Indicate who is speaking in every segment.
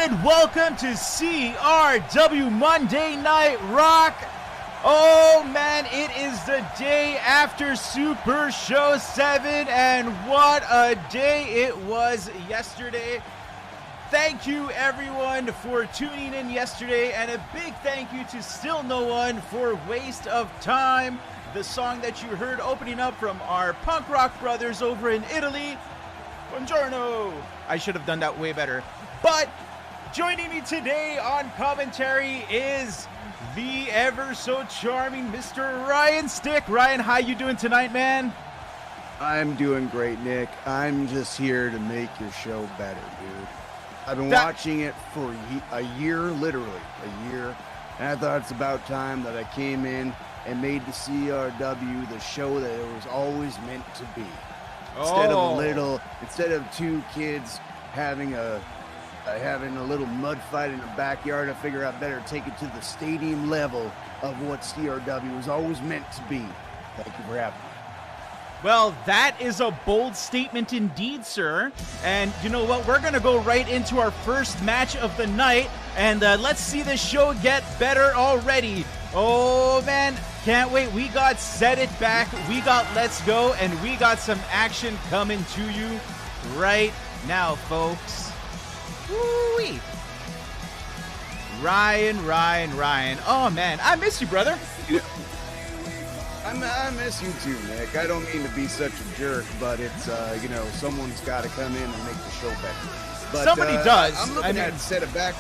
Speaker 1: and welcome to CRW Monday Night Rock. Oh man, it is the day after Super Show 7, and what a day it was yesterday. Thank you everyone for tuning in yesterday, and a big thank you to Still No One for Waste of Time, the song that you heard opening up from our punk rock brothers over in Italy. Buongiorno. I should have done that way better. But joining me today on commentary is the ever so charming Mr. Ryan Stick. Ryan, how you doing tonight, man?
Speaker 2: I'm doing great, Nick. I'm just here to make your show better, dude. I've been watching it for a year, literally a year, and I thought it's about time that I came in and made the CRW the show that it was always meant to be. Instead of two kids having a little mud fight in the backyard, I figure I better take it to the stadium level of what CRW was always meant to be. Thank you for having me.
Speaker 1: Well, that is a bold statement indeed, sir. And you know what? We're going to go right into our first match of the night, and let's see this show get better already. Oh, man, can't wait. We got Set It Back, we got Let's Go, and we got some action coming to you right now, folks. Woo-wee. Ryan. Oh, man, I miss you, brother.
Speaker 2: I miss you too, Nick. I don't mean to be such a jerk, but it's, someone's got to come in and make the show better. But,
Speaker 1: somebody does.
Speaker 2: I'm looking at Set It Back.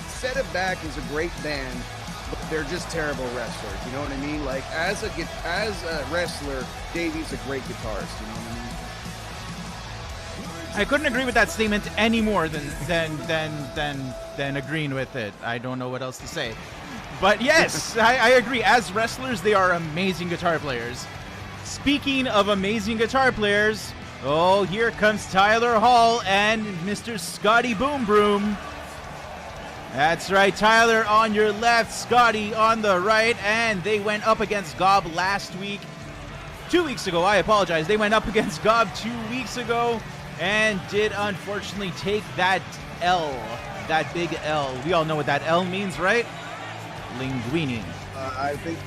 Speaker 2: Set It Back is a great band, but they're just terrible wrestlers. You know what I mean? Like, as a wrestler, Davey's a great guitarist. You know what I mean?
Speaker 1: I couldn't agree with that statement any more than agreeing with it. I don't know what else to say. But yes, I agree. As wrestlers, they are amazing guitar players. Speaking of amazing guitar players, oh, here comes Tyler Hall and Mr. Scotty Boom Broom. That's right, Tyler on your left, Scotty on the right, and they went up against Gob last week. 2 weeks ago, I apologize. They went up against Gob 2 weeks ago and did unfortunately take that L, that big L. We all know what that L means, right? Linguini.
Speaker 2: I think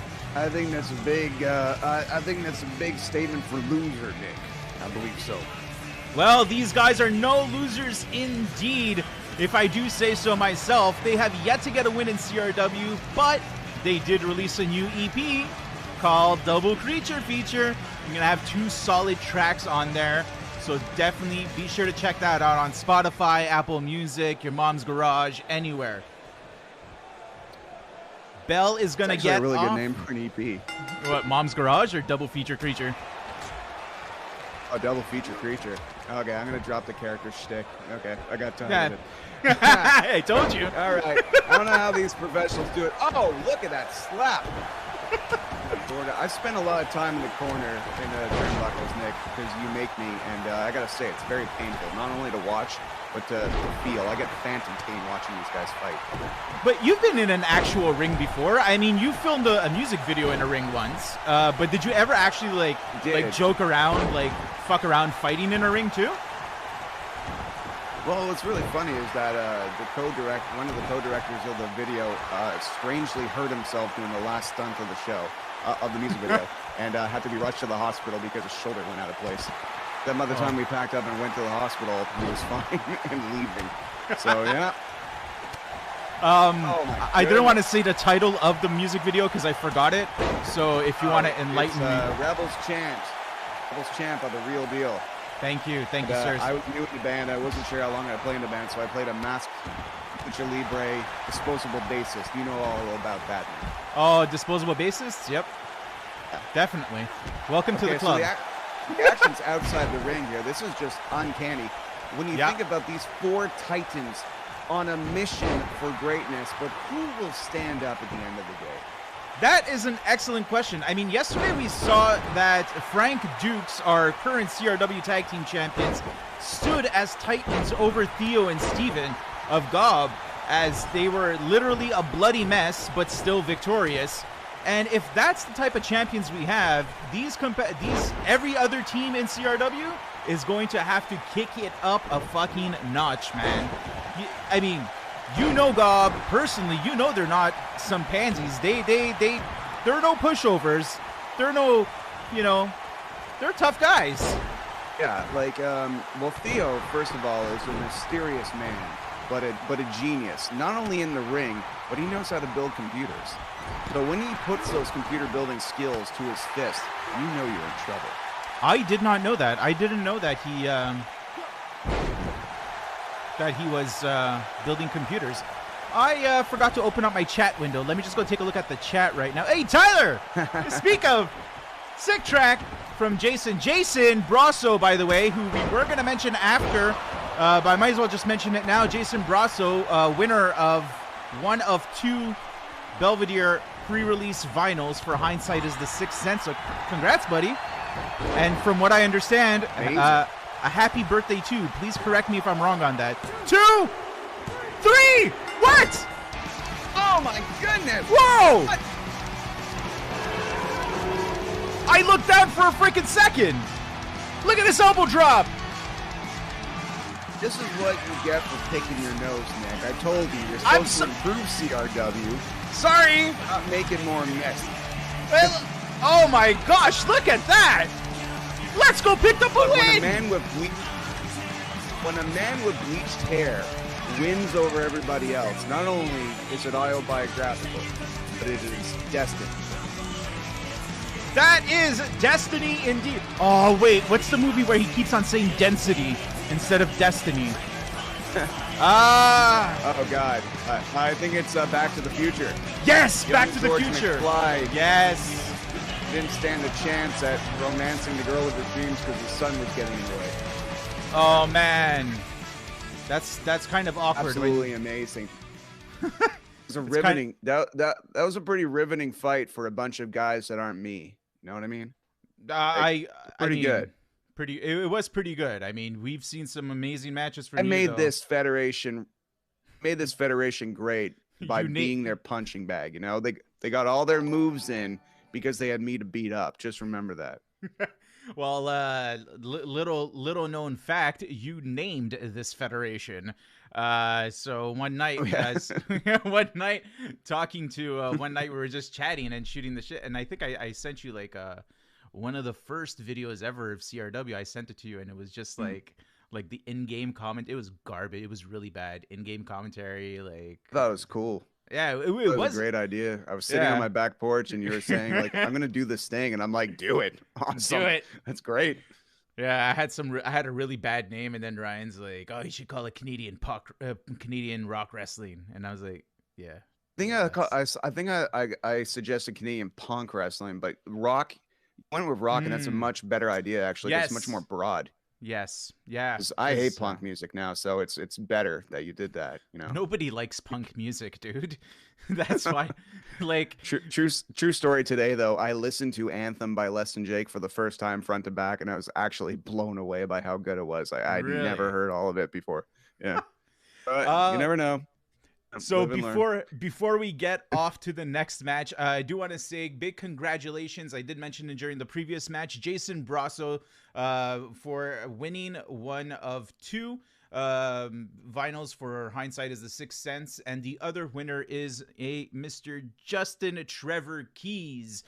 Speaker 2: that's a big. I think that's a big statement for loser, Nick. I believe so.
Speaker 1: Well, these guys are no losers indeed, if I do say so myself. They have yet to get a win in CRW, but they did release a new EP called Double Creature Feature. You're gonna have 2 solid tracks on there, so definitely be sure to check that out on Spotify, Apple Music, your mom's garage, anywhere. Bell is going to get
Speaker 2: a really
Speaker 1: off.
Speaker 2: Good name for an EP.
Speaker 1: What, Mom's Garage or Double Feature Creature?
Speaker 2: Oh, Double Feature Creature. Okay, I'm going to drop the character shtick. Okay, I got time.
Speaker 1: Yeah. I told you.
Speaker 2: All right. I don't know how these professionals do it. Oh, look at that slap. I spent a lot of time in the corner in the turnbuckles, Nick, because you make me, and I got to say, it's very painful, not only to watch, but to feel. I get phantom pain watching these guys fight.
Speaker 1: But you've been in an actual ring before. I mean, you filmed a music video in a ring once. But did you ever actually like joke around, like fuck around fighting in a ring too?
Speaker 2: Well, what's really funny is that one of the co-directors of the video strangely hurt himself doing the last stunt of the show, of the music video, and had to be rushed to the hospital because his shoulder went out of place. Then by the time we packed up and went to the hospital, he was fine and leaving. So, yeah.
Speaker 1: I didn't want to say the title of the music video because I forgot it. So if you want to enlighten me.
Speaker 2: Rebels Champ of The Real Deal.
Speaker 1: Thank you, sir.
Speaker 2: I was new in the band. I wasn't sure how long I'd play in the band, so I played a masked Lucha Libre disposable bassist. You know all about that.
Speaker 1: Oh, disposable bassists? Yep. Yeah. Definitely. Welcome to the club.
Speaker 2: So the action's outside the ring here. This is just uncanny. When you think about these 4 titans on a mission for greatness, but who will stand up at the end of the day?
Speaker 1: That is an excellent question. I mean, yesterday we saw that Frank Dukes, our current CRW Tag Team Champions, stood as titans over Theo and Steven of Gob, as they were literally a bloody mess, but still victorious. And if that's the type of champions we have, every other team in CRW is going to have to kick it up a fucking notch, man. I mean, you know Gob personally. You know they're not some pansies. They're no pushovers. They're no, you know, they're tough guys.
Speaker 2: Yeah, like, well, Theo, first of all, is a mysterious man, but a genius. Not only in the ring, but he knows how to build computers. So when he puts those computer building skills to his fist, you know you're in trouble.
Speaker 1: I did not know that. I didn't know that he was building computers. I forgot to open up my chat window. Let me just go take a look at the chat right now. Hey, Tyler! Speak of sick track from Jason Brasso, by the way, who we were going to mention after, but I might as well just mention it now. Jason Brasso, winner of one of 2 Belvedere pre-release vinyls for Hindsight is the Sixth Sense. So congrats, buddy. And from what I understand, a happy birthday too. Please correct me if I'm wrong on that. 2, 3, what?
Speaker 2: Oh my goodness!
Speaker 1: Whoa!
Speaker 2: What?
Speaker 1: I looked down for a freaking second. Look at this elbow drop.
Speaker 2: This is what you get for picking your nose, Nick. I told you, you're supposed to improve CRW.
Speaker 1: Sorry.
Speaker 2: Not make it more messy.
Speaker 1: Well, oh my gosh, look at that. Let's go pick up a win.
Speaker 2: When a man with bleached hair wins over everybody else, not only is it autobiographical, but it is destined.
Speaker 1: That is destiny indeed. Oh, wait. What's the movie where he keeps on saying density instead of destiny?
Speaker 2: Oh, God. I think it's Back to the Future.
Speaker 1: Yes,
Speaker 2: Young
Speaker 1: Back to the
Speaker 2: George
Speaker 1: Future.
Speaker 2: McFly
Speaker 1: Yes.
Speaker 2: didn't stand a chance at romancing the girl of his dreams because his son was getting in the way.
Speaker 1: Oh, man. That's kind of awkward.
Speaker 2: Absolutely amazing. It was a riveting. That was a pretty riveting fight for a bunch of guys that aren't me. You know what I mean? Pretty good.
Speaker 1: It was pretty good. I mean, we've seen some amazing matches from
Speaker 2: I made this federation great by being their punching bag. You know, they got all their moves in because they had me to beat up. Just remember that.
Speaker 1: Well, little known fact, you named this federation. So one night, one night we were just chatting and shooting the shit, and I think I sent you like one of the first videos ever of CRW. I sent it to you, and it was just like the in-game comment. It was garbage. It was really bad in-game commentary. Like,
Speaker 2: I thought it was cool.
Speaker 1: Yeah, it
Speaker 2: was a great idea. I was sitting on my back porch, and you were saying like, "I'm gonna do this thing," and I'm like, "Do it, awesome,
Speaker 1: do it."
Speaker 2: That's great.
Speaker 1: Yeah, I had a really bad name, and then Ryan's like, "Oh, you should call it Canadian rock wrestling," and I was like, "Yeah."
Speaker 2: I think I suggested Canadian punk wrestling, but rock. Went with rock, and that's a much better idea actually.
Speaker 1: Yes.
Speaker 2: It's much more broad.
Speaker 1: Yes, yeah.
Speaker 2: I hate punk music now, so it's better that you did that. You know,
Speaker 1: nobody likes punk music, dude. That's why. Like,
Speaker 2: true story today though. I listened to Anthem by Less Than Jake for the first time front to back, and I was actually blown away by how good it was. I'd never heard all of it before. Yeah, but you never know.
Speaker 1: So before we get off to the next match, I do want to say big congratulations. I did mention it during the previous match, Jason Brasso, for winning one of 2 vinyls for Hindsight is the Sixth Sense, and the other winner is a Mr. Justin Trevor Keys.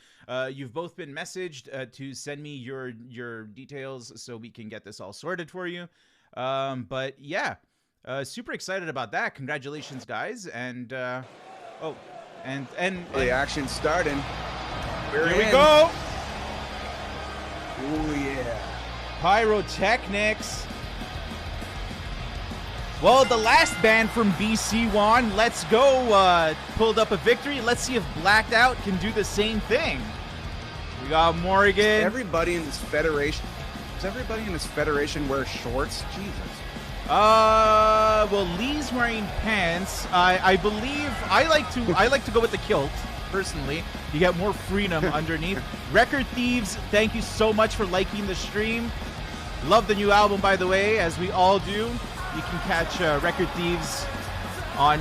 Speaker 1: You've both been messaged to send me your details so we can get this all sorted for you. But yeah. Super excited about that. Congratulations, guys. And the
Speaker 2: action's starting.
Speaker 1: Here we go.
Speaker 2: Oh yeah.
Speaker 1: Pyrotechnics. Well, the last band from BC won. Let's go. Pulled up a victory. Let's see if Blacked Out can do the same thing. We got Morgan.
Speaker 2: Does everybody in this federation wear shorts? Jesus.
Speaker 1: Well, Lee's wearing pants. I believe I like to go with the kilt personally. You get more freedom underneath. Record Thieves, thank you so much for liking the stream. Love the new album, by the way, as we all do. You can catch Record Thieves on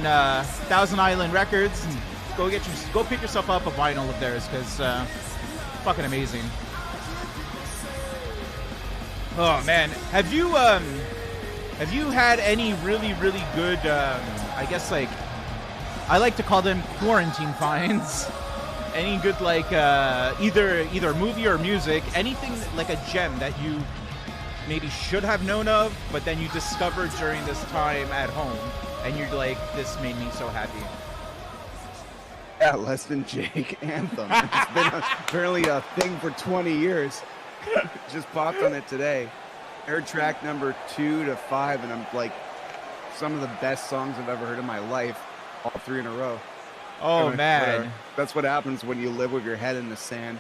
Speaker 1: Thousand Island Records. And go pick yourself up a vinyl of theirs because fucking amazing. Oh man, have you Have you had any really, really good, I guess, like, I like to call them quarantine finds? Any good, like, either movie or music, anything like a gem that you maybe should have known of, but then you discovered during this time at home, and you're like, this made me so happy?
Speaker 2: Yeah, Less Than Jake Anthem. It's been apparently a thing for 20 years. Just popped on it today. I heard track number 2 to 5, and I'm like, some of the best songs I've ever heard in my life, all 3 in a row.
Speaker 1: Oh, man.
Speaker 2: That's what happens when you live with your head in the sand.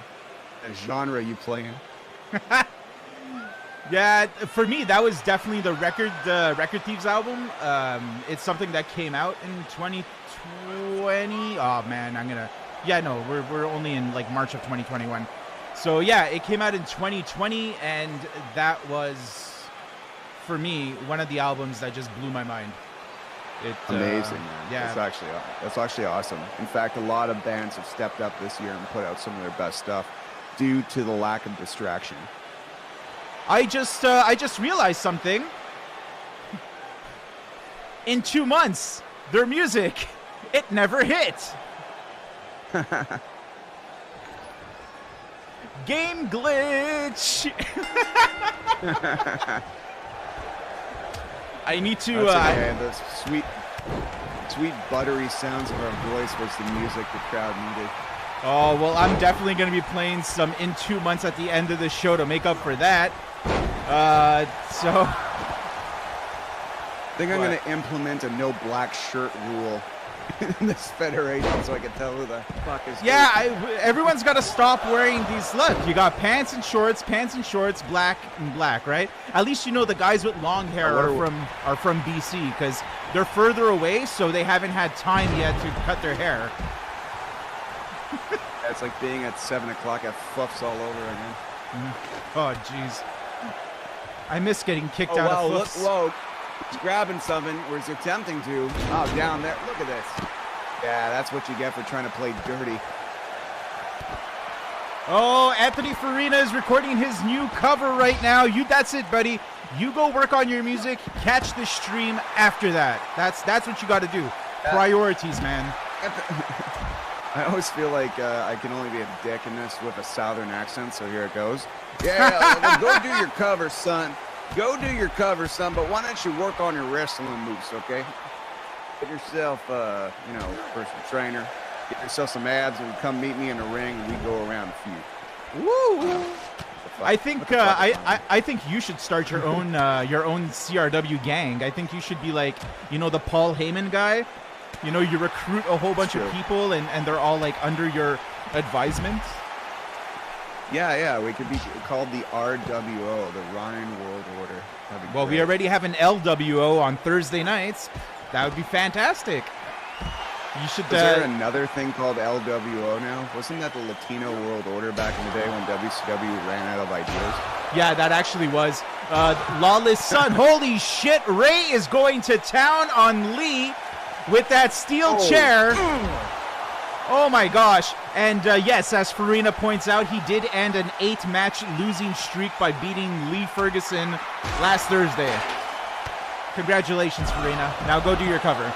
Speaker 2: The genre you play in.
Speaker 1: Yeah, for me, that was definitely the Record Thieves album. It's something that came out in 2020. Oh, man, we're only in, like, March of 2021. So, yeah, it came out in 2020, and that was, for me, one of the albums that just blew my mind.
Speaker 2: Amazing, man.
Speaker 1: Yeah.
Speaker 2: That's actually awesome. In fact, a lot of bands have stepped up this year and put out some of their best stuff due to the lack of distraction.
Speaker 1: I just realized something. In 2 months, their music, it never hit. Game glitch. I need to.
Speaker 2: Okay. The sweet, buttery sounds of our voice was the music the crowd needed.
Speaker 1: Oh, well, I'm definitely going to be playing some In 2 Months at the end of the show to make up for that. So.
Speaker 2: I think I'm going to implement a no black shirt rule in this federation so I can tell who the fuck is.
Speaker 1: Yeah, everyone's got to stop wearing these. Look, you got pants and shorts, black and black, right? At least you know the guys with long hair are from BC because they're further away, so they haven't had time yet to cut their hair.
Speaker 2: It's like being at 7 o'clock at Fluffs all over again.
Speaker 1: Oh, jeez. I miss getting kicked out of Fluffs.
Speaker 2: Look, whoa. He's grabbing something, or is he attempting to? Oh, down there. Look at this. Yeah, that's what you get for trying to play dirty.
Speaker 1: Oh, Anthony Farina is recording his new cover right now. That's it, buddy. You go work on your music. Catch the stream after that. That's what you got to do. Priorities, man.
Speaker 2: I always feel like I can only be a dick in this with a southern accent, so here it goes. Yeah, go do your cover, son. Go do your cover, son, but why don't you work on your wrestling moves, okay? Get yourself, personal trainer. Get yourself some abs and come meet me in the ring and we go around a few.
Speaker 1: Woo! I think I think you should start your own CRW gang. I think you should be like, the Paul Heyman guy. You recruit a whole bunch of people and they're all like under your advisement.
Speaker 2: Yeah, we could be called the RWO, the Ryan World Order.
Speaker 1: Well, we already have an LWO on Thursday nights. That would be fantastic. You should.
Speaker 2: Is there another thing called LWO now? Wasn't that the Latino World Order back in the day when WCW ran out of ideas? Yeah,
Speaker 1: that actually was. Lawless Son. Holy shit, Ray is going to town on Lee with that steel chair. Oh my gosh. And yes, as Farina points out, he did end an 8-match losing streak by beating Lee Ferguson last Thursday. Congratulations, Farina. Now go do your cover.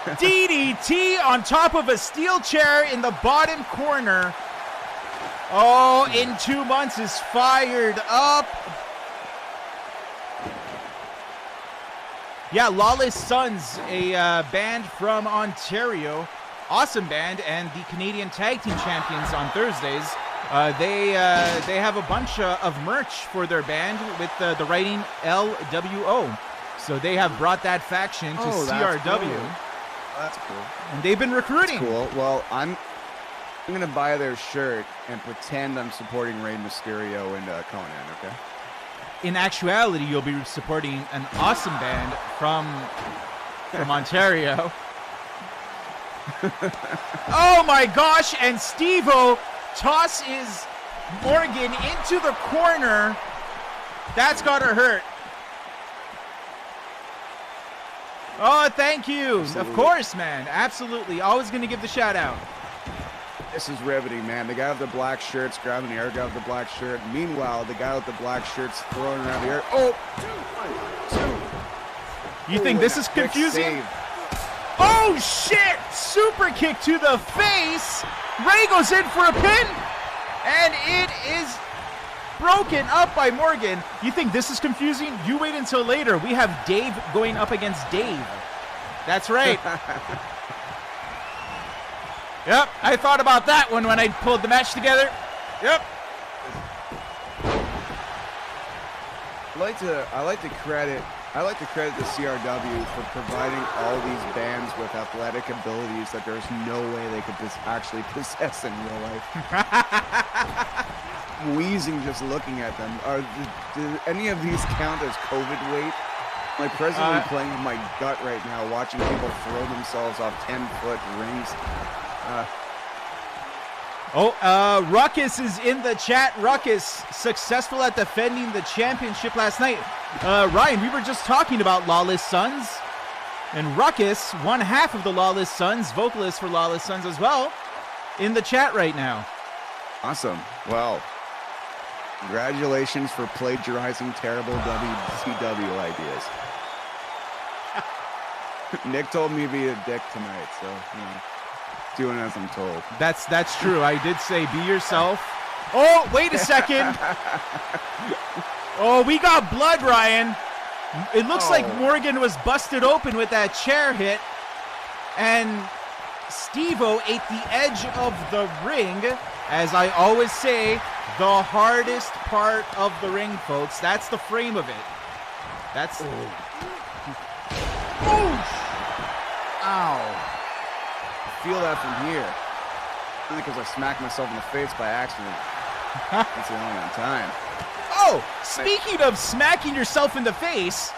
Speaker 1: DDT on top of a steel chair in the bottom corner. Oh, In 2 Months is fired up. Yeah, Lawless Sons, a band from Ontario. Awesome band, and the Canadian Tag Team Champions on Thursdays. They have a bunch of merch for their band with the writing LWO. So they have brought that faction to CRW.
Speaker 2: That's cool.
Speaker 1: And they've been recruiting.
Speaker 2: That's cool. Well, I'm going to buy their shirt and pretend I'm supporting Rey Mysterio and Conan, okay?
Speaker 1: In actuality, you'll be supporting an awesome band from Ontario. Oh my gosh, and Steve-O tosses Morgan into the corner. That's gotta hurt. Oh, thank you. Absolutely. Of course, man. Absolutely. Always gonna give the shout out.
Speaker 2: This is riveting, man. The guy with the black shirt's grabbing the air guy with the black shirt. Meanwhile, the guy with the black shirt's throwing around the air. Oh! 2, 1, 2.
Speaker 1: You think this is confusing? Oh, shit! Super kick to the face. Ray goes in for a pin. And it is broken up by Morgan. You think this is confusing? You wait until later. We have Dave going up against Dave. That's right. Yep, I thought about that one when I pulled the match together. Yep.
Speaker 2: I like to credit the CRW for providing all these bands with athletic abilities that there's no way they could actually possess in real life. I'm wheezing just looking at them. Do any of these count as COVID weight? I'm presently playing with my gut right now, watching people throw themselves off 10-foot rings.
Speaker 1: Ruckus is in the chat. Ruckus, successful at defending the championship last night. Ryan, we were just talking about Lawless Sons. And Ruckus, one half of the Lawless Sons, vocalist for Lawless Sons as well, in the chat right now.
Speaker 2: Awesome. Well, congratulations for plagiarizing terrible WCW ideas. Nick told me to be a dick tonight, so, doing as I'm told.
Speaker 1: That's true. I did say be yourself. Oh, wait a second. Oh, we got blood, Ryan. It looks like Morgan was busted open with that chair hit. And Steve-O ate the edge of the ring. As I always say, the hardest part of the ring, folks. That's the frame of it. That's... Ow.
Speaker 2: Feel that from here. Only because I smacked myself in the face by accident. That's the only time.
Speaker 1: Oh, speaking of smacking yourself in the face,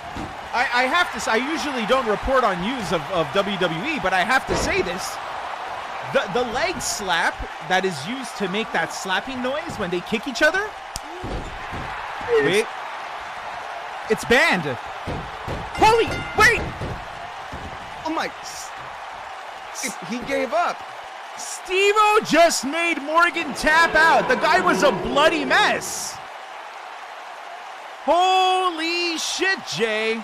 Speaker 1: I have to say, I usually don't report on news of WWE, but I have to say this. The leg slap that is used to make that slapping noise when they kick each other. Wait. It's banned. Holy, wait.
Speaker 2: Oh my. He gave up.
Speaker 1: Steve-O just made Morgan tap out. The guy was a bloody mess. Holy shit, Jay.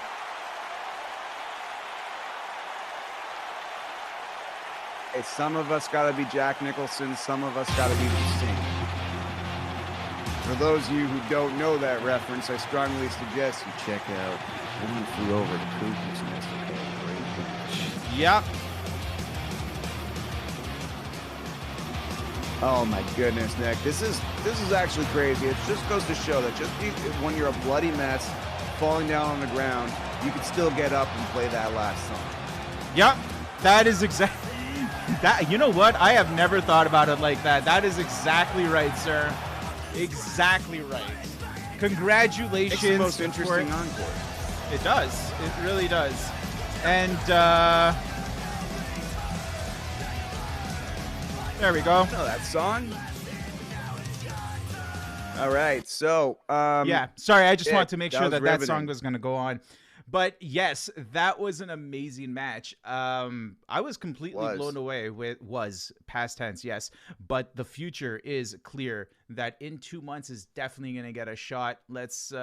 Speaker 2: Hey, some of us gotta be Jack Nicholson, some of us gotta be the Sting. For those of you who don't know that reference, I strongly suggest you check out Who Flew Over the Cuckoo's Nest.
Speaker 1: Yep.
Speaker 2: Oh my goodness, Nick. This is actually crazy. It just goes to show that when you're a bloody mess, falling down on the ground, you can still get up and play that last song.
Speaker 1: Yep. That is exactly that. You know what? I have never thought about it like that. That is exactly right, sir. Exactly right. Congratulations.
Speaker 2: It's the most interesting encore.
Speaker 1: It does. It really does. And there we go.
Speaker 2: Know that song. All right, so
Speaker 1: yeah. Sorry, I just wanted to make sure that
Speaker 2: riveting.
Speaker 1: song was going to go on. But yes, that was an amazing match. I was completely blown away with past tense, yes. But the future is clear that in 2 months is definitely going to get a shot. Let's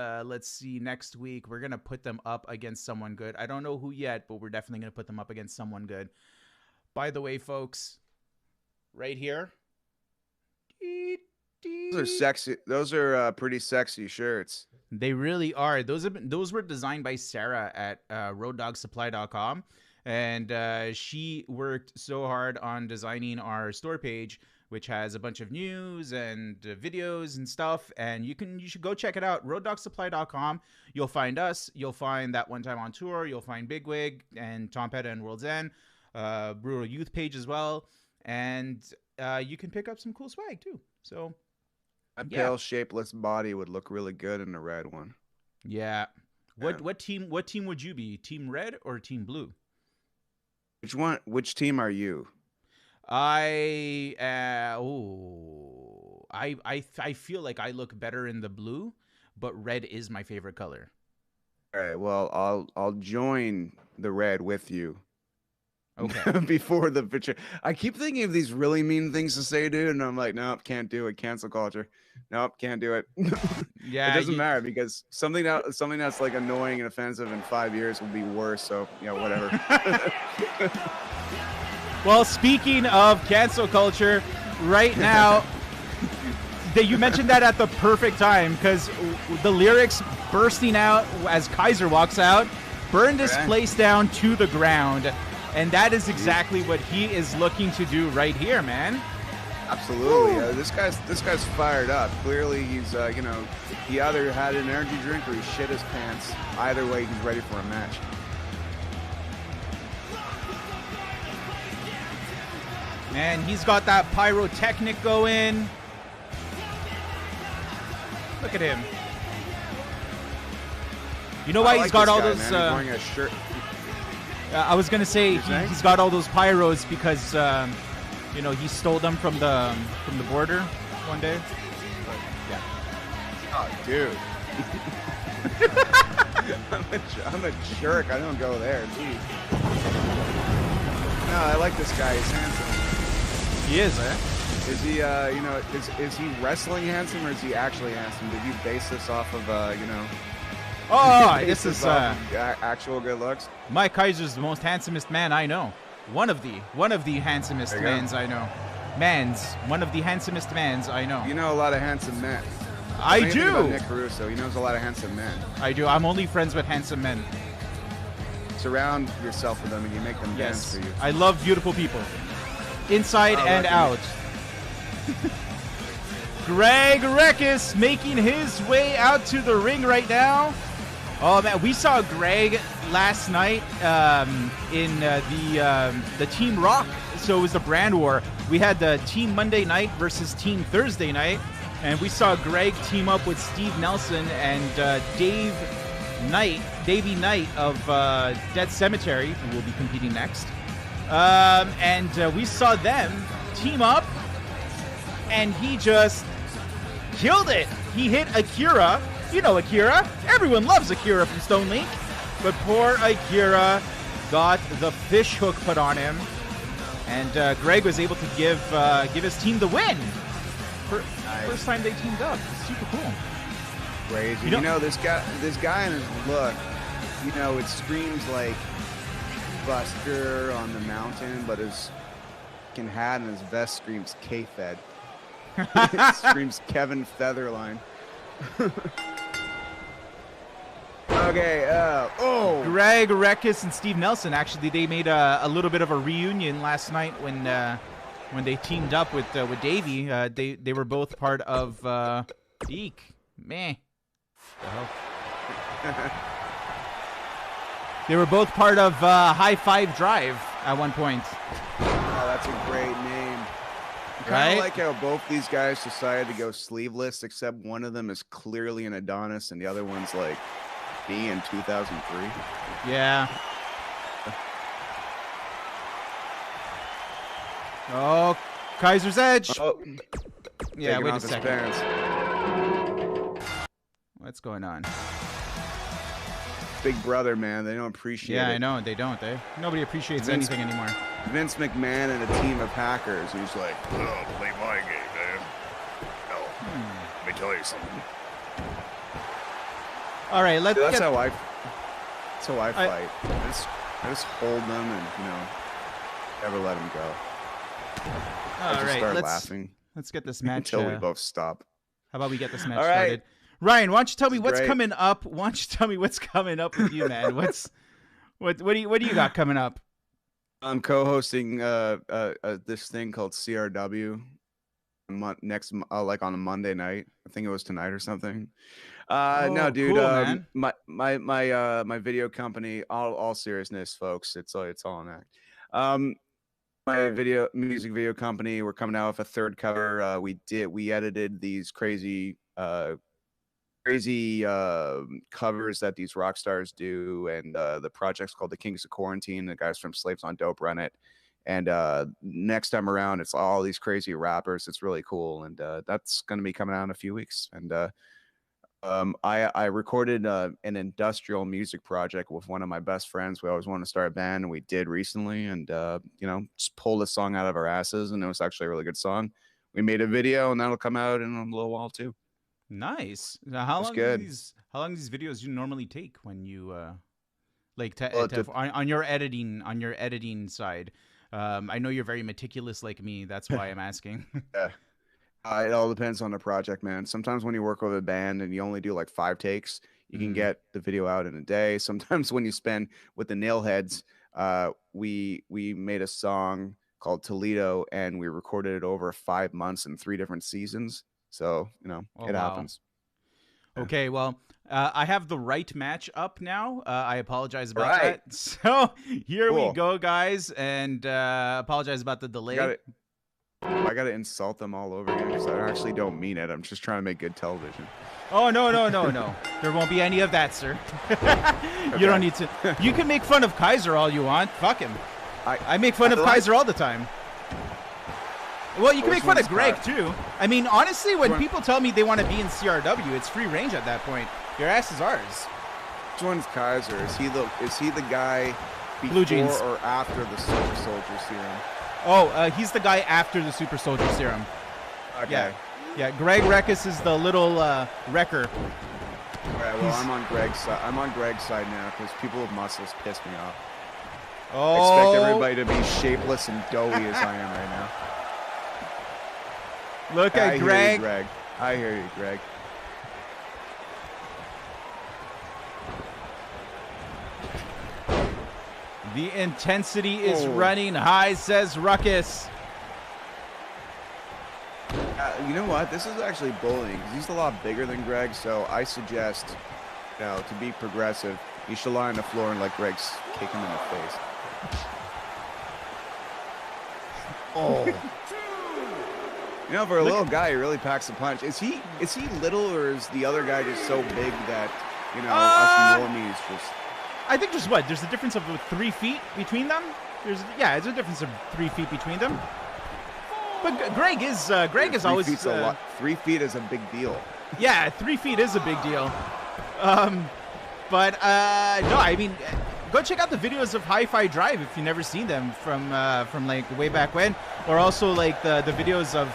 Speaker 1: see next week. We're going to put them up against someone good. I don't know who yet, but we're definitely going to put them up against someone good. By the way, folks, right here.
Speaker 2: Those are sexy. Those are pretty sexy shirts.
Speaker 1: They really are. Those were designed by Sarah at roaddogsupply.com, and she worked so hard on designing our store page, which has a bunch of news and videos and stuff. And you should go check it out. roaddogsupply.com. You'll find us. You'll find That One Time on Tour. You'll find Bigwig and Tom Petty and World's End, Brutal Youth page as well, and you can pick up some cool swag too. So.
Speaker 2: A pale, shapeless body would look really good in a red one.
Speaker 1: Yeah. What team would you be? Team Red or Team Blue?
Speaker 2: Which team are you?
Speaker 1: I feel like I look better in the blue, but red is my favorite color.
Speaker 2: All right. Well, I'll join the red with you.
Speaker 1: Okay.
Speaker 2: before the picture. I keep thinking of these really mean things to say, dude, and I'm like, nope, can't do it. Cancel culture. Nope, can't do it. It
Speaker 1: Yeah.
Speaker 2: doesn't matter because something that's like annoying and offensive in 5 years will be worse. So whatever.
Speaker 1: Well, speaking of cancel culture, right now, you mentioned that at the perfect time because the lyrics bursting out as Kaiser walks out burned this place down to the ground. And that is exactly what he is looking to do right here, man.
Speaker 2: Absolutely. This guy's fired up. Clearly, he's he either had an energy drink or he shit his pants. Either way, he's ready for a match.
Speaker 1: Man, he's got that pyrotechnic going. Look at him. You know why he's got all those?
Speaker 2: He's wearing a shirt.
Speaker 1: I was gonna say he's got all those pyros because he stole them from the border one day. But, yeah.
Speaker 2: Oh, dude. I'm a jerk. I don't go there. Jeez. No, I like this guy. He's handsome.
Speaker 1: He is, eh?
Speaker 2: Is he, is he wrestling handsome or is he actually handsome? Did you base this off of,
Speaker 1: Oh, this is
Speaker 2: actual good looks?
Speaker 1: Mike Kaiser's the most handsomest man I know. One of the handsomest mans I know. One of the handsomest mans I know.
Speaker 2: You know a lot of handsome men.
Speaker 1: I do.
Speaker 2: About Nick Caruso, he knows a lot of handsome men.
Speaker 1: I do. I'm only friends with handsome men.
Speaker 2: Surround yourself with them and you make them dance for you.
Speaker 1: I love beautiful people. Inside and out. Greg Rekis making his way out to the ring right now. Oh man, we saw Greg last night in the Team Rawk. So it was the brand war. We had the Team Monday night versus Team Thursday night, and we saw Greg team up with Steve Nelson and Davey Knight of Dead Cemetery, who will be competing next. And we saw them team up, and he just killed it. He hit Akira. You know Akira. Everyone loves Akira from Stone Link. But poor Akira got the fish hook put on him. And Greg was able to give his team the win. First time they teamed up. Super cool.
Speaker 2: Crazy. You know, this guy and his look, it screams like Buster on the mountain, but his fucking hat and his vest screams K-Fed. It screams Kevin Featherline. Okay,
Speaker 1: Greg Rekis and Steve Nelson, actually, they made a little bit of a reunion last night when they teamed up with Davey. They were both part of Eek. Meh. They were both part of High Five Drive at one point.
Speaker 2: Oh, that's a great name. Kind of like how both these guys decided to go sleeveless, except one of them is clearly an Adonis and the other one's like me in 2003.
Speaker 1: Yeah. Oh, Kaiser's Edge.
Speaker 2: Oh.
Speaker 1: Yeah, wait a second. What's going on?
Speaker 2: Big brother, man. They don't appreciate it.
Speaker 1: Yeah, I know. They don't. Nobody appreciates anything anymore.
Speaker 2: Vince McMahon and a team of hackers who's like, oh, play my game, man. No. Let me tell you something.
Speaker 1: All right,
Speaker 2: that's how I fight. I just hold them and, never let them go.
Speaker 1: All right,
Speaker 2: start laughing.
Speaker 1: Let's get this match.
Speaker 2: Until we both stop.
Speaker 1: How about we get this match started? Ryan, why don't you tell me what's coming up? Why don't you tell me what's coming up with you, man? What do you got coming up?
Speaker 2: I'm co-hosting this thing called CRW next like on a Monday night. I think it was tonight or something. No, dude.
Speaker 1: Cool, man.
Speaker 2: My video company. All seriousness, folks. It's all an act. My music video company. We're coming out with a third cover. We edited these crazy covers that these rock stars do, and the project's called The Kings of Quarantine. The guys from Slaves on Dope run it, and next time around it's all these crazy rappers. It's really cool, and that's going to be coming out in a few weeks, and I recorded an industrial music project with one of my best friends. We always wanted to start a band, and we did recently. And just pulled a song out of our asses, and it was actually a really good song. We made a video, and that'll come out in a little while too.
Speaker 1: Nice. Now, how long do these videos you normally take when you on your editing side? I know you're very meticulous like me. That's why I'm asking.
Speaker 2: Yeah. It all depends on the project, man. Sometimes when you work with a band and you only do like 5 takes, you can get the video out in a day. Sometimes when you spend with the Nailheads, we made a song called Toledo, and we recorded it over 5 months in 3 different seasons. So, it happens.
Speaker 1: Okay, well, I have the right match up now. I apologize about that. So here we go, guys, and apologize about the delay.
Speaker 2: I gotta insult them all over again because I actually don't mean it. I'm just trying to make good television.
Speaker 1: Oh, no. There won't be any of that, sir. You don't need to. You can make fun of Kaiser all you want. Fuck him. I make fun of Kaiser all the time. Well, you can make fun of Greg, too. I mean, honestly, when people tell me they want to be in CRW, it's free range at that point. Your ass is ours.
Speaker 2: Which one's Kaiser? Is he the guy
Speaker 1: Blue Jeans
Speaker 2: or after the Super Soldier Serum?
Speaker 1: Oh, he's the guy after the Super Soldier Serum.
Speaker 2: Okay.
Speaker 1: Yeah. Greg Rekus is the little wrecker.
Speaker 2: All right. Well, I'm on Greg's side. I'm on Greg's side now because people with muscles piss me off.
Speaker 1: Oh.
Speaker 2: I expect everybody to be shapeless and doughy as I am right now.
Speaker 1: Look at Greg.
Speaker 2: I hear you, Greg.
Speaker 1: The intensity is running high, says Ruckus.
Speaker 2: You know what? This is actually bullying because he's a lot bigger than Greg. So I suggest, to be progressive, you should lie on the floor and let Greg kick him in the face.
Speaker 1: Oh.
Speaker 2: For a little guy, he really packs a punch. Is he little, or is the other guy just so big that us normies just?
Speaker 1: I think there's a difference of 3 feet between them. It's a difference of 3 feet between them. But Greg is always
Speaker 2: 3 feet is a big deal.
Speaker 1: Yeah, 3 feet is a big deal. But no, I mean, go check out the videos of Hi-Fi Drive if you've never seen them from like way back when, or also like the videos of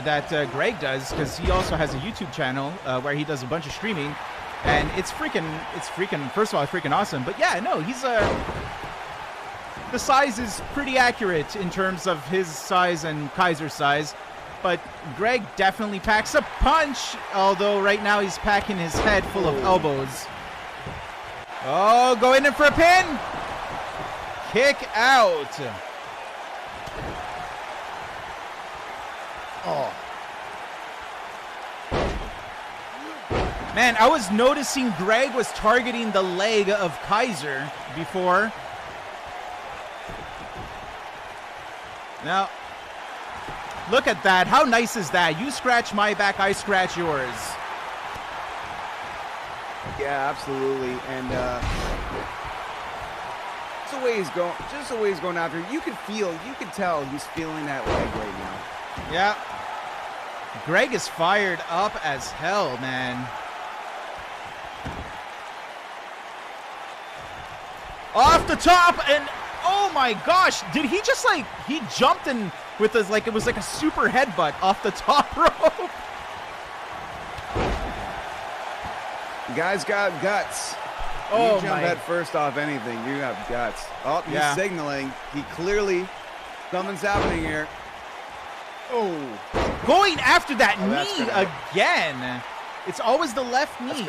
Speaker 1: that Greg does, because he also has a YouTube channel where he does a bunch of streaming, and it's freaking first of all, it's freaking awesome. But yeah, no, he's the size is pretty accurate in terms of his size and Kaiser's size. But Greg definitely packs a punch, although right now he's packing his head full of elbows. Oh, going in for a pin. Kick out. Oh. Man, I was noticing Greg was targeting the leg of Kaiser before. Now, look at that. How nice is that? You scratch my back, I scratch yours.
Speaker 2: Yeah, absolutely. And just the way he's going after it, you can tell he's feeling that leg right now.
Speaker 1: Yeah. Greg is fired up as hell, man. Off the top, and oh my gosh, did he just he jumped in with his, it was like a super headbutt off the top rope.
Speaker 2: The guy's got guts.
Speaker 1: Oh,
Speaker 2: you jump head first off anything, you have guts. Oh, he's signaling. He clearly, something's happening here. Oh.
Speaker 1: Going after that knee again. It's always the left knee.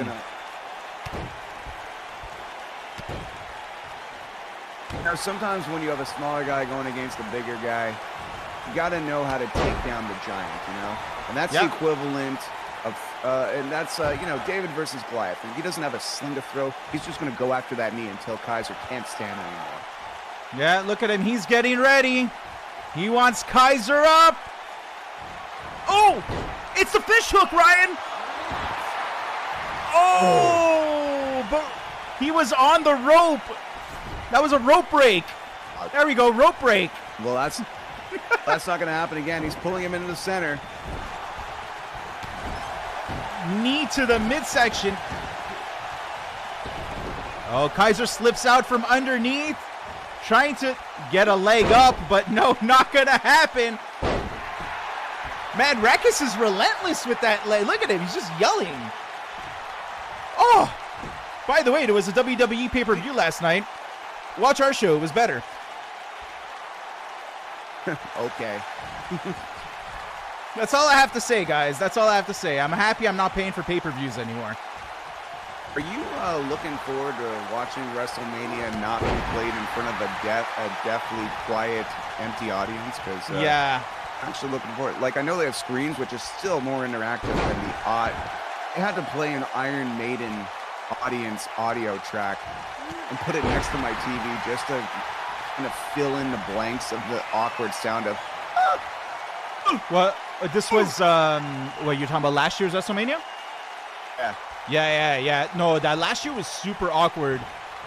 Speaker 2: Now, sometimes when you have a smaller guy going against a bigger guy, you got to know how to take down the giant, And that's the equivalent of, and that's, David versus Goliath. And he doesn't have a sling to throw. He's just going to go after that knee until Kaiser can't stand anymore.
Speaker 1: Yeah, look at him. He's getting ready. He wants Kaiser up. Oh, it's the fish hook, Ryan. Oh, but he was on the rope. That was a rope break. There we go, rope break.
Speaker 2: Well, that's not going to happen again. He's pulling him into the center.
Speaker 1: knee to the midsection. Oh, Kaiser slips out from underneath, trying to get a leg up, but no, not gonna happen. Man, Rekis is relentless with that leg. Look at him, he's just yelling. Oh, by the way, there was a WWE pay-per-view last night. Watch our show, it was better.
Speaker 2: Okay.
Speaker 1: That's all I have to say, guys. That's all I have to say. I'm happy I'm not paying for pay-per-views anymore.
Speaker 2: Are you looking forward to watching WrestleMania not be played in front of a deathly quiet, empty audience? Because
Speaker 1: yeah,
Speaker 2: I'm actually looking forward. Like, I know they have screens, which is still more interactive than the odd. They had to play an Iron Maiden audience audio track and put it next to my TV just to kind of fill in the blanks of the awkward sound of.
Speaker 1: Well, this was what you're talking about, last year's WrestleMania?
Speaker 2: Yeah.
Speaker 1: Yeah. No, that last year was super awkward.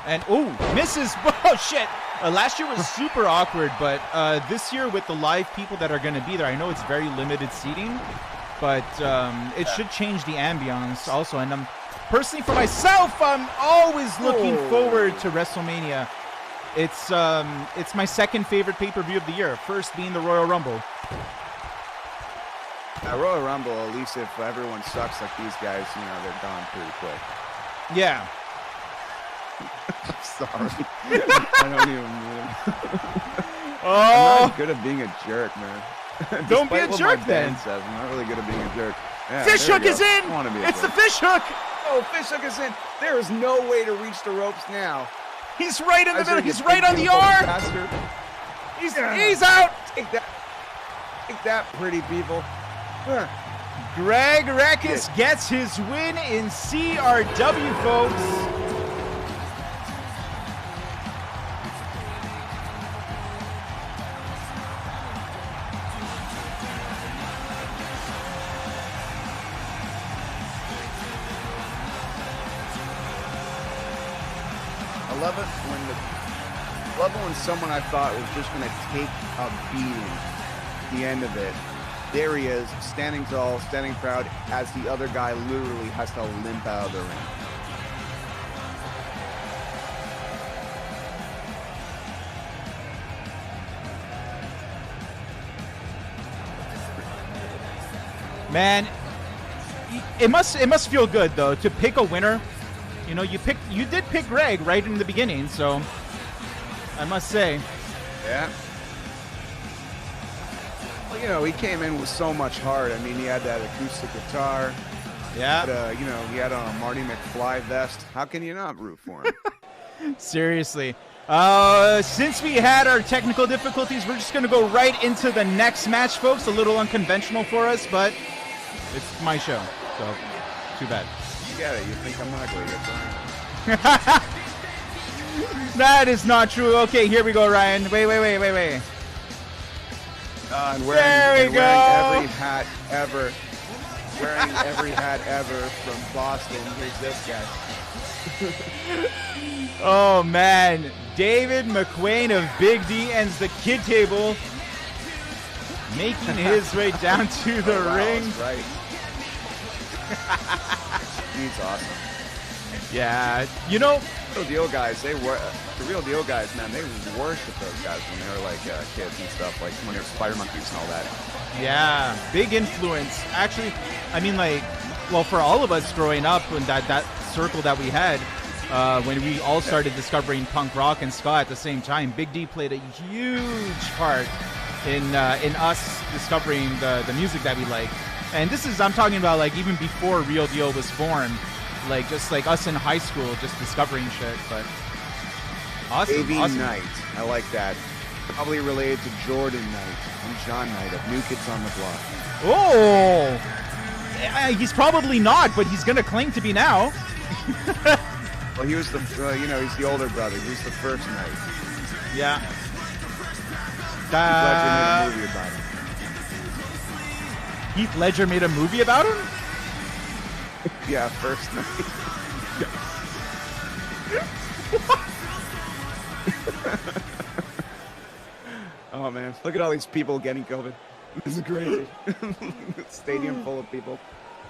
Speaker 1: And, misses. Oh, shit. Last year was super awkward, but this year with the live people that are going to be there, I know it's very limited seating, but it should change the ambiance also. And I'm personally, for myself, I'm always looking forward to WrestleMania. It's my second favorite pay-per-view of the year, first being the Royal Rumble.
Speaker 2: Royal Rumble, at least if everyone sucks like these guys, you know, they're gone pretty quick.
Speaker 1: Yeah.
Speaker 2: I'm sorry. I don't even mean it.
Speaker 1: Oh.
Speaker 2: I'm not good at being a jerk, man.
Speaker 1: Don't be a jerk, then.
Speaker 2: Says, I'm not really good at being a jerk. Yeah,
Speaker 1: fish hook is in.
Speaker 2: I want to be
Speaker 1: it's the fish hook.
Speaker 2: Oh, fish hook is in. There is no way to reach the ropes now.
Speaker 1: He's right in the middle. He's right on the arm. He's out.
Speaker 2: Take that, pretty people.
Speaker 1: Greg Rekis gets his win in CRW, folks.
Speaker 2: I love it when someone I thought was just going to take a beating at the end of it. There he is, standing tall, standing proud, as the other guy literally has to limp out of the ring.
Speaker 1: Man, it must feel good though to pick a winner. You know, you did pick Greg right in the beginning, so I must say.
Speaker 2: Yeah. Well, you know, he came in with so much heart. I mean, he had that acoustic guitar.
Speaker 1: Yeah.
Speaker 2: But, you know, he had on a Marty McFly vest. How can you not root for him?
Speaker 1: Seriously. Since we had our technical difficulties, we're just going to go right into the next match, folks. A little unconventional for us, but it's my show, so too bad.
Speaker 2: You get it. You think I'm not going to get burned.
Speaker 1: That is not true. Okay, here we go, Ryan. Wait.
Speaker 2: And
Speaker 1: wearing
Speaker 2: every hat ever. Wearing every hat ever from Boston. Here's this guy.
Speaker 1: Oh, man. David McQuain of Big D ends the kid table, making his way down to the ring.
Speaker 2: That's right. He's awesome.
Speaker 1: Yeah, you know,
Speaker 2: the real deal guys, the real deal guys, man, they worship those guys when they were like kids and stuff, like when they were Spider Monkeys and all that.
Speaker 1: Yeah, big influence. Actually, I mean, like, well, for all of us growing up, when that circle that we had, when we all started discovering punk rock and ska at the same time, Big D played a huge part in us discovering the music that we like. And this is, I'm talking about, like, even before Real Deal was formed, like, just like us in high school, just discovering shit. But awesome.
Speaker 2: Knight, I like that. Probably related to Jordan Knight and John Knight of New Kids on the Block.
Speaker 1: Oh, he's probably not, but he's gonna claim to be now.
Speaker 2: Well, he was the, he's the older brother. He was the first Knight.
Speaker 1: Yeah. Heath Ledger made a movie about him?
Speaker 2: Yeah, first Night. Oh, man. Look at all these people getting COVID. This is crazy. Stadium full of people.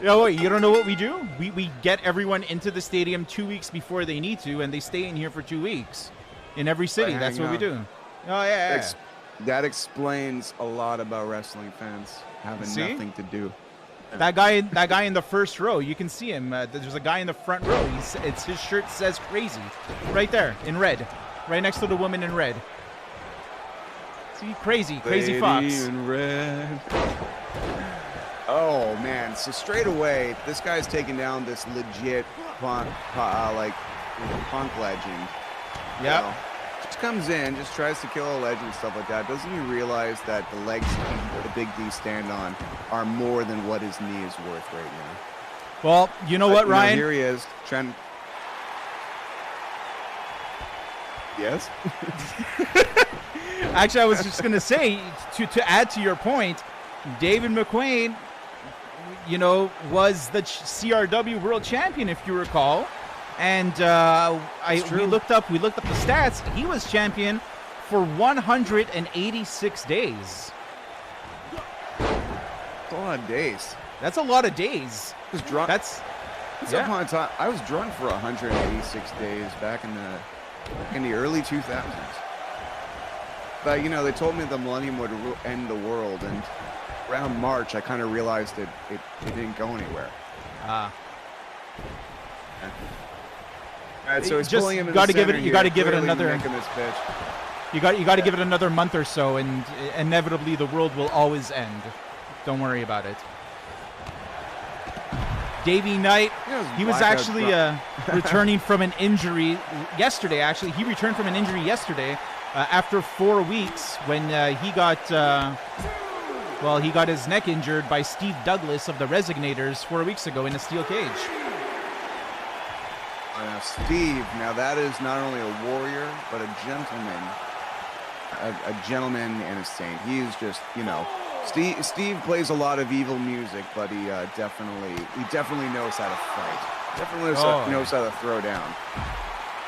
Speaker 1: Oh, wait, you don't know what we do? We get everyone into the stadium 2 weeks before they need to, and they stay in here for 2 weeks in every city. That's what we do. Oh, yeah.
Speaker 2: That explains a lot about wrestling fans having nothing to do.
Speaker 1: That guy in the first row, you can see him. There's a guy in the front row. His shirt says "crazy" right there in red, right next to the woman in red. See, crazy Fox.
Speaker 2: In red. Oh man! So straight away, this guy's taking down this legit punk legend.
Speaker 1: Yeah.
Speaker 2: Just comes in, just tries to kill a legend and stuff like that. Doesn't he realize that the legs the Big D stand on are more than what his knee is worth right now?
Speaker 1: Well, you know what, Ryan?
Speaker 2: Here he is trying. Yes.
Speaker 1: Actually, I was just gonna say to add to your point, David McQueen, was the CRW World Champion, if you recall. And we looked up the stats. He was champion for 186 days.
Speaker 2: That's a lot of days.
Speaker 1: That's a lot of days.
Speaker 2: I was drunk.
Speaker 1: Yeah.
Speaker 2: Time. I was drunk for 186 days back in the early 2000s. But they told me the millennium would end the world, and around March, I kind of realized it didn't go anywhere. All right, so he's pulling him in the center.
Speaker 1: You got to give it another.
Speaker 2: This
Speaker 1: You got to give it another month or so, and inevitably the world will always end. Don't worry about it. Davey Knight, he was actually returning from an injury yesterday. Actually, he returned from an injury yesterday after 4 weeks when he got his neck injured by Steve Douglas of the Resignators 4 weeks ago in a steel cage.
Speaker 2: Steve, now that is not only a warrior, but a gentleman. A gentleman and a saint. He's just, Steve plays a lot of evil music, but he definitely knows how to fight. Definitely knows how to throw down.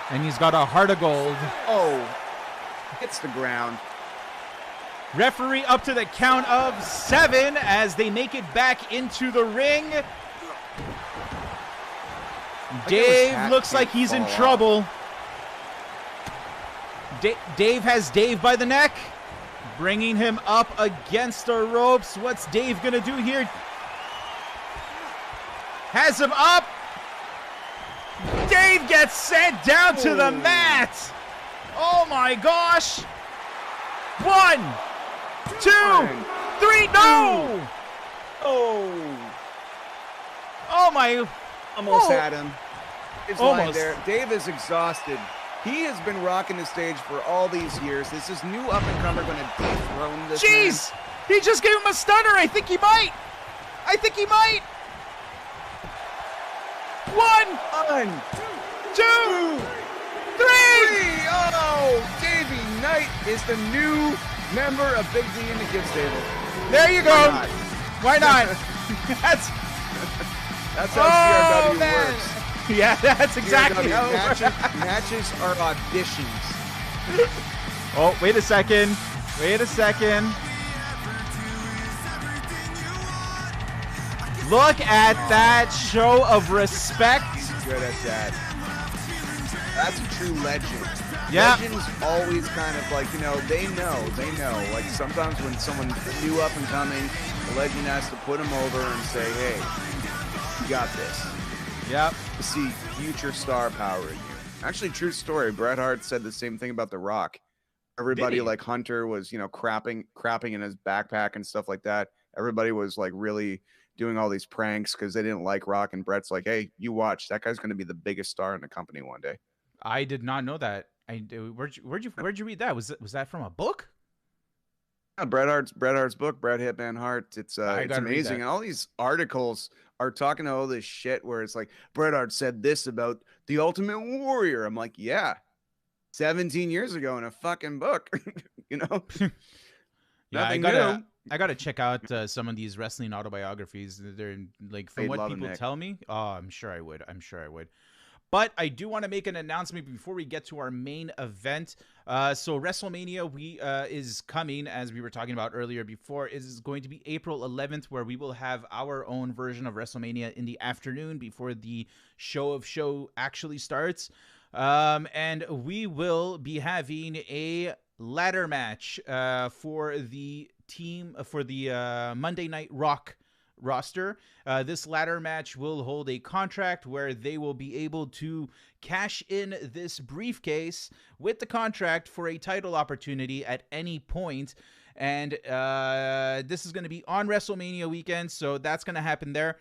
Speaker 1: And he's got a heart of gold.
Speaker 2: Oh, hits the ground.
Speaker 1: Referee up to the count of 7 as they make it back into the ring. Dave looks like he's in trouble. Dave has Dave by the neck, bringing him up against the ropes. What's Dave going to do here? Has him up. Dave gets sent down to the mat. Oh, my gosh. 1, 2, 3. No. Oh, my.
Speaker 2: Almost had him. It's lying
Speaker 1: Almost.
Speaker 2: there. Dave is exhausted. He has been rocking the stage for all these years. Is this new up-and-comer going to dethrone this
Speaker 1: Jeez!
Speaker 2: man?
Speaker 1: He just gave him a stunner. I think he might. 1, 2, 3.
Speaker 2: Oh, Davey Knight is the new member of Big D in the Kids Table.
Speaker 1: There you go. Why not? That's
Speaker 2: how CRW works.
Speaker 1: Yeah, that's exactly how it works.
Speaker 2: Matches are auditions.
Speaker 1: Oh, wait a second. Look at that show of respect.
Speaker 2: Good at that. That's a true legend.
Speaker 1: Yeah.
Speaker 2: Legends always kind of like, they know. Like sometimes when someone's new up and coming, the legend has to put them over and say, hey, you got this.
Speaker 1: Yep.
Speaker 2: To see future star power in you. Actually, true story. Bret Hart said the same thing about The Rock. Everybody like Hunter was, crapping in his backpack and stuff like that. Everybody was like really doing all these pranks because they didn't like Rock, and Bret's like, hey, you watch. That guy's going to be the biggest star in the company one day.
Speaker 1: I did not know that. Where'd you read that? Was that from a book?
Speaker 2: Yeah, Bret Hart's book, Bret Hitman Hart. It's amazing. And all these articles are talking all this shit where it's like Bret Hart said this about the Ultimate Warrior. I'm like, yeah, 17 years ago in a fucking book.
Speaker 1: Yeah, I gotta check out some of these wrestling autobiographies. They're like, from what people tell me. Oh, I'm sure I would. But I do want to make an announcement before we get to our main event. So WrestleMania is coming, as we were talking about earlier before, is going to be April 11th, where we will have our own version of WrestleMania in the afternoon before the show actually starts. And we will be having a ladder match for the team, for the Monday Night Rawk roster. This ladder match will hold a contract where they will be able to cash in this briefcase with the contract for a title opportunity at any point. And this is going to be on WrestleMania weekend, so that's going to happen there.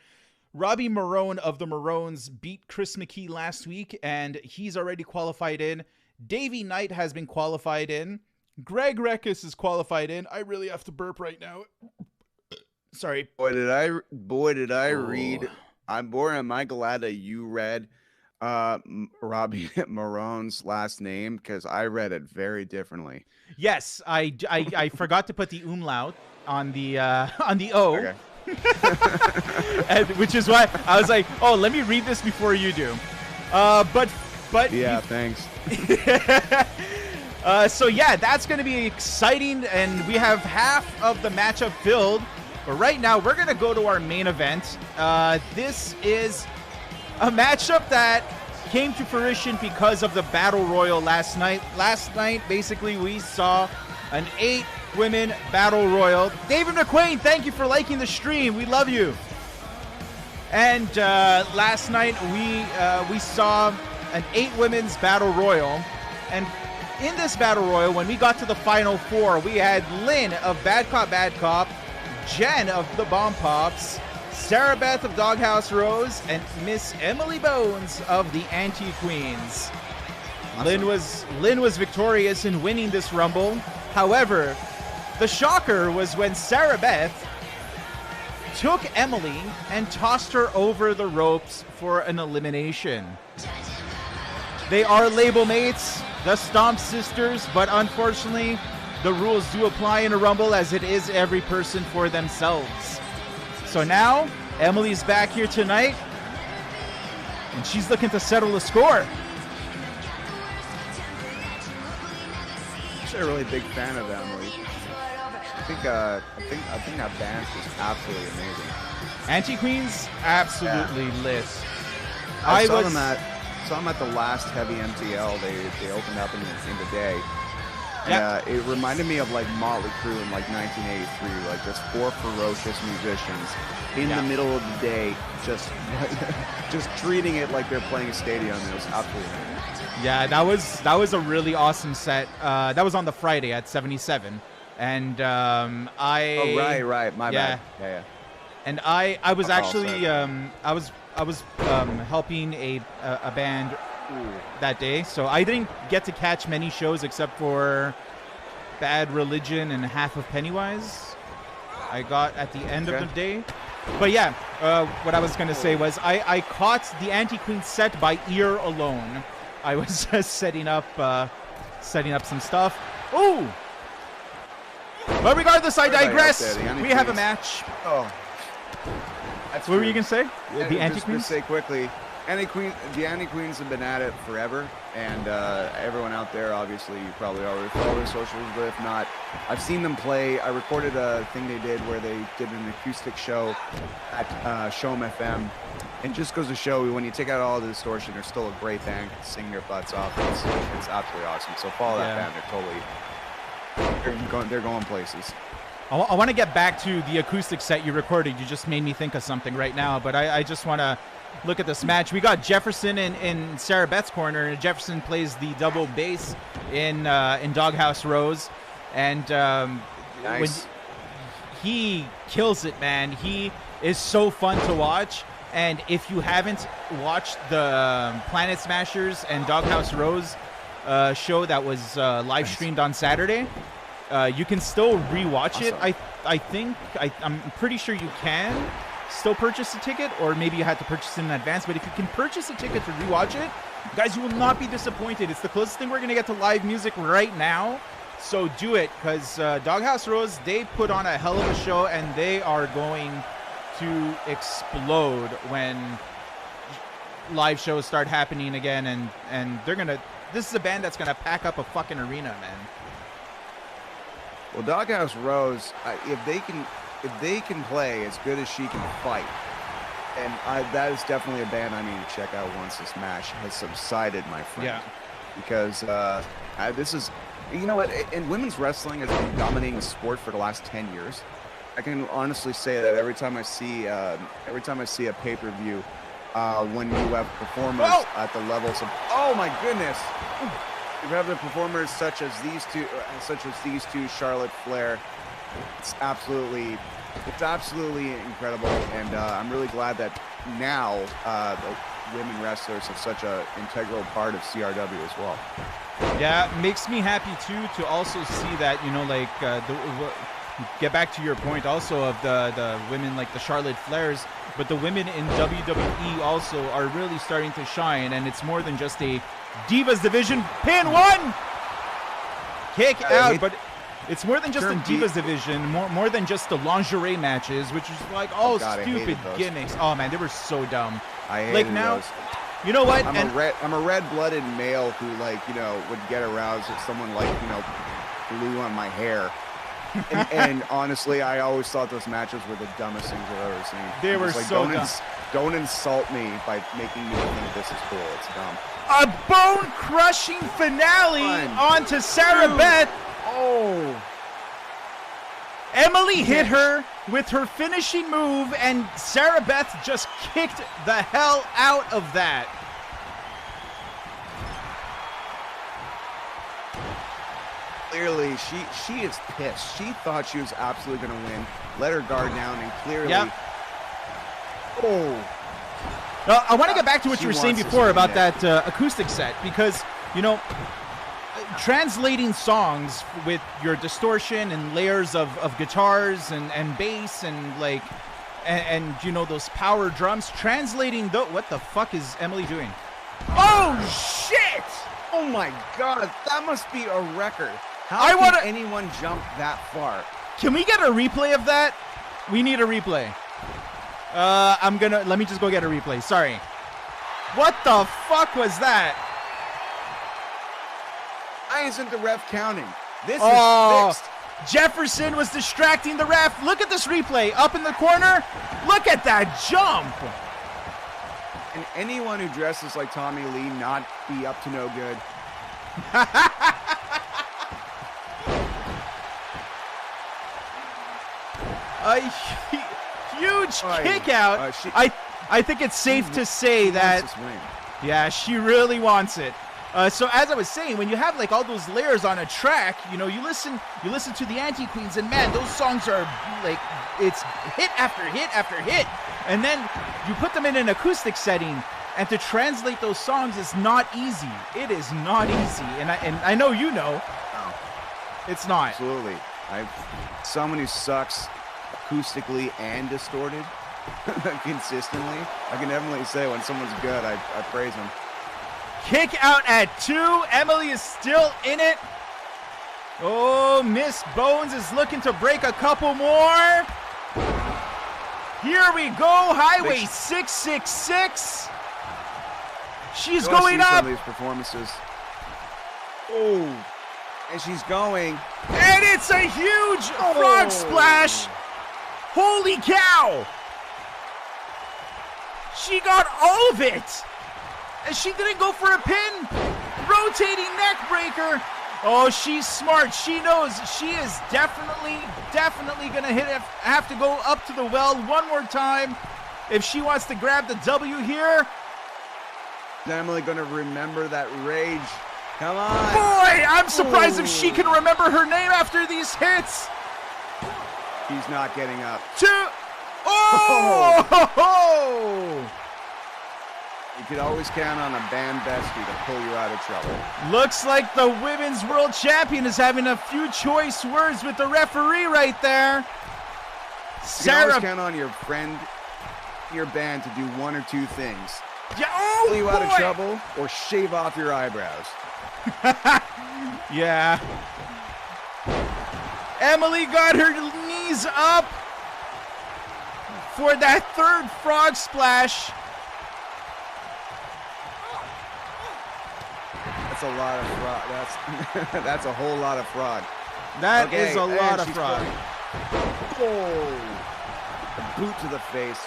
Speaker 1: Robbie Marone of the Maroons beat Chris McKee last week, and he's already qualified in. Davey Knight has been qualified in. Greg Rekus is qualified in. I really have to burp right now. Sorry.
Speaker 2: Boy, did I read. Am I glad that you read Robbie Marone's last name, because I read it very differently.
Speaker 1: Yes, I forgot to put the umlaut on the O.
Speaker 2: Okay.
Speaker 1: And, which is why I was like, oh, let me read this before you do. But
Speaker 2: yeah, thanks.
Speaker 1: So yeah, that's going to be exciting, and we have half of the matchup filled. But right now, we're going to go to our main event. This is a matchup that came to fruition because of the Battle Royal last night. Last night, basically, we saw an 8-women Battle Royal. David McQuain, thank you for liking the stream. We love you. And last night, we saw an 8-women's Battle Royal. And in this Battle Royal, when we got to the Final Four, we had Lynn of Bad Cop, Bad Cop, Jen of the Bomb Pops, Sarah Beth of Doghouse Rose, and Miss Emily Bones of the Anti-Queens. Awesome. Lynn was victorious in winning this Rumble. However, the shocker was when Sarah Beth took Emily and tossed her over the ropes for an elimination. They are label mates, the Stomp Sisters, but unfortunately, the rules do apply in a Rumble, as it is every person for themselves. So now, Emily's back here tonight, and she's looking to settle the score.
Speaker 2: I'm a really big fan of Emily. I think that band is absolutely amazing.
Speaker 1: Anti-Queens, absolutely lit.
Speaker 2: I saw them at the last Heavy MTL. They opened up in the day.
Speaker 1: Yep.
Speaker 2: It reminded me of like Motley Crue in like 1983, like just 4 ferocious musicians in the middle of the day, just treating it like they're playing a stadium. It was absolutely amazing.
Speaker 1: Yeah, that was a really awesome set. That was on the Friday at 77, and
Speaker 2: right, my bad. Yeah.
Speaker 1: And I was actually I was helping a band that day, so I didn't get to catch many shows except for Bad Religion and half of Pennywise. I got at the end of the day. But yeah, what I was going to say was I caught the Anti-Queen set by ear alone. I was setting up some stuff. Ooh! But regardless, I digress. We have a match.
Speaker 2: Oh.
Speaker 1: What were you going to say?
Speaker 2: Yeah,
Speaker 1: the Anti-Queens?
Speaker 2: Just say quickly, the Anti-Queens have been at it forever, and everyone out there, obviously, you probably already follow their socials, but if not, I've seen them play. I recorded a thing they did where they did an acoustic show at Show 'em FM, and just goes to show you, when you take out all the distortion, they're still a great band, sing their butts off. It's absolutely awesome. So follow that band. They're going places.
Speaker 1: I want to get back to the acoustic set you recorded. You just made me think of something right now, but I just want to look at this match. We got Jefferson in Sarah Beth's corner, and Jefferson plays the double bass in Doghouse Rose, and when he kills it, man. He is so fun to watch. And if you haven't watched the Planet Smashers and Doghouse Rose show that was live streamed on Saturday, you can still rewatch it. I'm pretty sure you can still purchase a ticket, or maybe you had to purchase it in advance. But if you can purchase a ticket to rewatch it, guys, you will not be disappointed. It's the closest thing we're going to get to live music right now. So do it, because Doghouse Rose, they put on a hell of a show, and they are going to explode when live shows start happening again, and they're gonna. This is a band that's gonna pack up a fucking arena, man.
Speaker 2: Well, Doghouse Rose, if they can play as good as she can fight, and that is definitely a band I need to check out once this match has subsided, my friend.
Speaker 1: Yeah.
Speaker 2: Because this is, you know what, and women's wrestling has been dominating the sport for the last 10 years. I can honestly say that every time I see a pay-per-view, when you have performers at the levels of, oh my goodness, you have the performers such as these two, Charlotte Flair. It's absolutely incredible, and I'm really glad that now the women wrestlers are such an integral part of CRW as well.
Speaker 1: Yeah, makes me happy too to also see that, you know, like get back to your point also of the women like the Charlotte Flairs, but the women in WWE also are really starting to shine, and it's more than just a Divas division. Pin one, kick out, but it's more than just a Divas division, more than just the lingerie matches, which is like stupid gimmicks. Oh man, they were so dumb.
Speaker 2: I hated those.
Speaker 1: You know what?
Speaker 2: I'm a red-blooded male who, like, you know, would get aroused if someone, like, you know, blew on my hair. And honestly, I always thought those matches were the dumbest things I've ever seen.
Speaker 1: They were
Speaker 2: like,
Speaker 1: so dumb.
Speaker 2: Don't insult me by making me think this is cool. It's dumb.
Speaker 1: A bone-crushing finale onto Sarah Beth.
Speaker 2: Oh.
Speaker 1: Emily hit her with her finishing move, and Sarah Beth just kicked the hell out of that.
Speaker 2: Clearly, she is pissed. She thought she was absolutely going to win. Let her guard down, and clearly...
Speaker 1: Yep.
Speaker 2: Oh.
Speaker 1: I want to get back to what you were saying before about that acoustic set, because, you know, translating songs with your distortion and layers of guitars and bass and, like, and you know, those power drums, translating what the fuck is Emily doing? Oh, shit!
Speaker 2: Oh, my God. That must be a record. How can anyone jump that far?
Speaker 1: Can we get a replay of that? We need a replay. Let me just go get a replay. Sorry. What the fuck was that?
Speaker 2: Why isn't the ref counting? This is fixed.
Speaker 1: Jefferson was distracting the ref. Look at this replay. Up in the corner. Look at that jump.
Speaker 2: And anyone who dresses like Tommy Lee not be up to no good.
Speaker 1: A huge kick out. I think it's safe to say that. Yeah, she really wants it. So as I was saying, when you have like all those layers on a track, you know, you listen to the Anti-Queens, and man, those songs are like, it's hit after hit after hit, and then you put them in an acoustic setting, and to translate those songs is not easy. It is not easy, and I know you know.
Speaker 2: No.
Speaker 1: It's not.
Speaker 2: Absolutely. Someone who sucks acoustically and distorted consistently. I can definitely say when someone's good, I praise them.
Speaker 1: Kick out at 2. Emily is still in it. Oh, Miss Bones is looking to break a couple more. Here we go. Highway 666. She's going up.
Speaker 2: Some of these performances. Oh, and she's going.
Speaker 1: And it's a huge frog splash. Holy cow. She got all of it. And she didn't go for a pin. Rotating neck breaker. Oh, she's smart. She knows she is definitely going to have to go up to the well one more time if she wants to grab the W here.
Speaker 2: Is Emily going to remember that rage? Come on.
Speaker 1: Boy, I'm surprised if she can remember her name after these hits.
Speaker 2: She's not getting up.
Speaker 1: 2. Oh!
Speaker 2: You could always count on a band bestie to pull you out of trouble.
Speaker 1: Looks like the women's world champion is having a few choice words with the referee right there.
Speaker 2: You can always count on your friend, your band to do one or two things.
Speaker 1: Yeah,
Speaker 2: pull you out of trouble or shave off your eyebrows.
Speaker 1: Yeah. Emily got her knees up for that third frog splash.
Speaker 2: That's a lot of fraud. That's a whole lot of fraud.
Speaker 1: That is a lot of fraud.
Speaker 2: Oh, a boot to the face.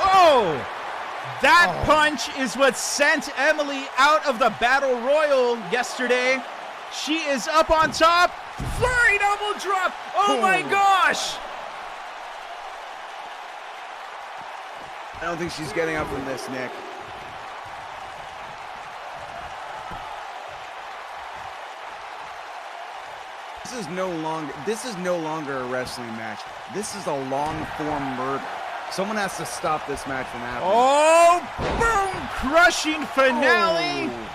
Speaker 1: Oh, that punch is what sent Emily out of the Battle Royal yesterday. She is up on top. Flurry double drop. Oh my gosh.
Speaker 2: I don't think she's getting up from this, Nick. This is no longer a wrestling match. This is a long-form murder. Someone has to stop this match from happening.
Speaker 1: Oh, boom! Crushing finale.
Speaker 2: Oh.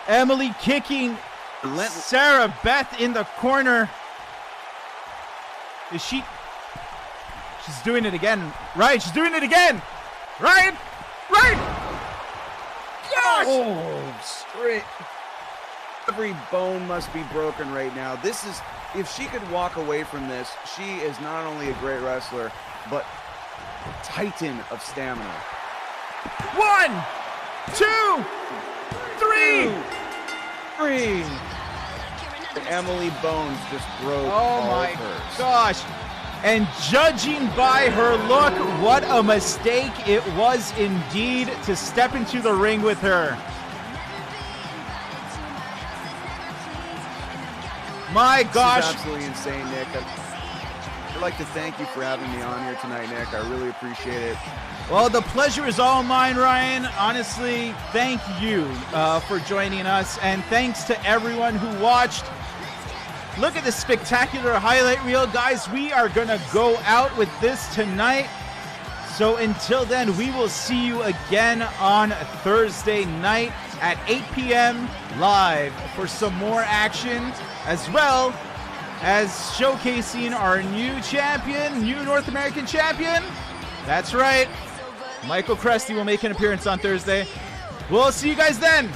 Speaker 1: Emily kicking Sarah Beth in the corner. Is she? She's doing it again. Right, she's doing it again. Right. Gosh.
Speaker 2: Oh, straight. Every bone must be broken right now. This is, if she could walk away from this, she is not only a great wrestler, but titan of stamina.
Speaker 1: 1, 2, 3.
Speaker 2: Emily Bones just broke
Speaker 1: all
Speaker 2: my
Speaker 1: gosh. And judging by her look, what a mistake it was indeed to step into the ring with her. My gosh.
Speaker 2: This is absolutely insane, Nick. I'd like to thank you for having me on here tonight, Nick. I really appreciate it.
Speaker 1: Well, the pleasure is all mine, Ryan. Honestly, thank you for joining us. And thanks to everyone who watched. Look at this spectacular highlight reel, guys. We are going to go out with this tonight. So until then, we will see you again on Thursday night at 8 p.m. live for some more action, as well as showcasing our new champion, new North American champion. That's right. Michael Cresty will make an appearance on Thursday. We'll see you guys then.